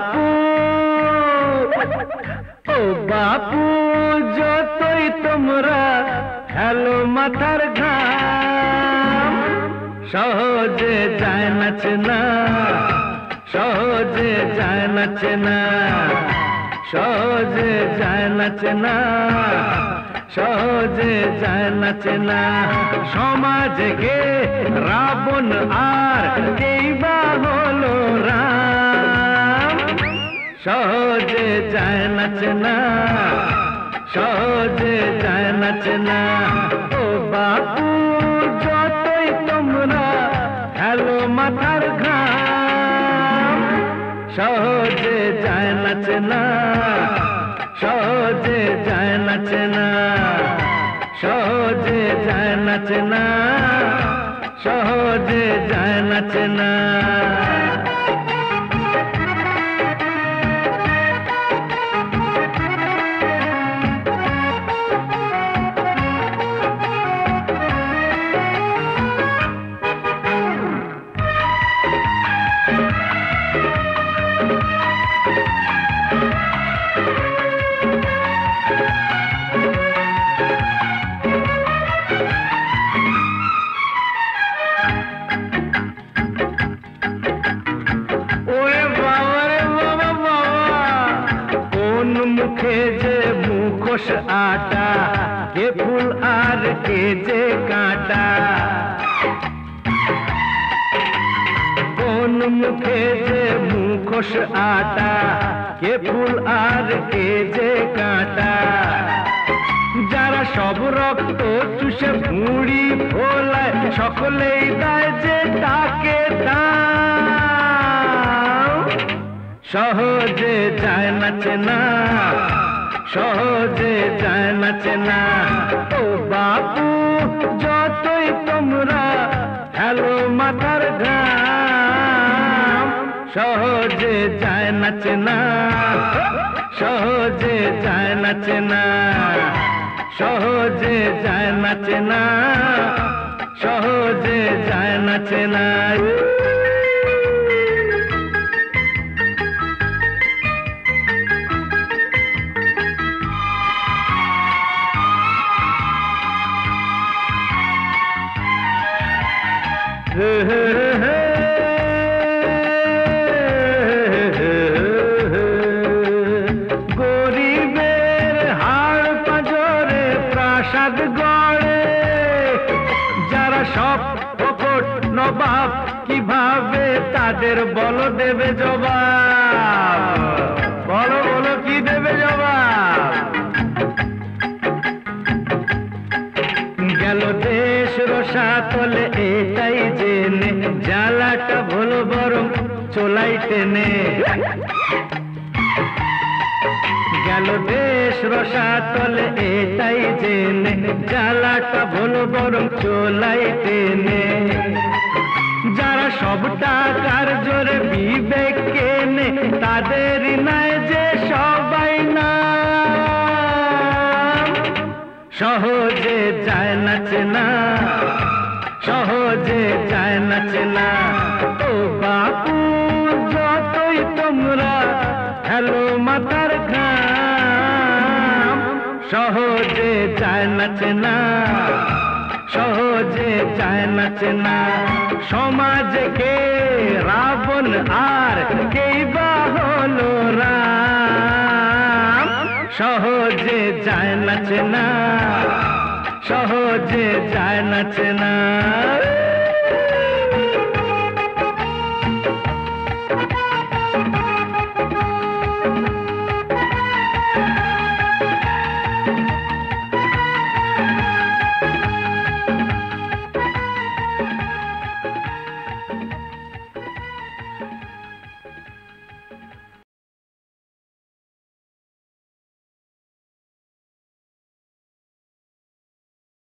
বাপু ও বাপু যতই তোমরা হেলো মাথার ঘাম সহজে যায় না চেনা সহজে যায় না চেনা সহজে যায় না চেনা সহজে যায় না চেনা সমাজে কে রাবণ আর কেই বা হলো রাম সহজে যায় না চেনা সহজে যায় না চেনা ও বাপু যতই তোমরা হেলো মাথার ঘাম সহজে যায় না চেনা সহজে যায় না চেনা সহজে যায় না চেনা সহজে যায় না চেনা মুখে যে মুখোশ আটা কে ফুল আর কে যে কাঁটা কোন মুখে যে মুখোশ আটা কে ফুল আর কে যে কাঁটা যারা সব রক্ত চুষে ভুঁড়ি ফোলায় সকলেই দেয় যে তাকে দাও সহজে যায় না চেনা সহজে যায় না চেনা ও বাপু যতই তোমরা হেলো মাথার ঘাম সহজে যায় না চেনা সহজে যায় না চেনা সহজে যায় না চেনা সহজে যায় না চেনা গরিবের হাড় পাঁজরে প্রাসাদ গড়ে যারা সব ফকট নবাব কিভাবে তাদের বলো দেবে জবাব বলো বলো কি দেবে জবাব গেল দেশ রসাতলে এটাই জেনে জ্বালাটা ভুলো বরং চোলাই টেনে গেল দেশ রসাতলে এটাই জেনে জ্বালাটা ভুলো বরং চোলাই টেনে যারা সব টাকার জোরে বিবেক কেনে তাদের নাই যে সবাই না সহজে যায় না চেনা সহজে যায় না চেনা ও বাপু যতই তোমরা হেলো মাথার ঘাম সহজে যায় না চেনা সহজে যায় না চেনা সমাজে কে রাবণ আর কেই বা হলো রাম সহজে যায় না চেনা সহজে যায় না চেনা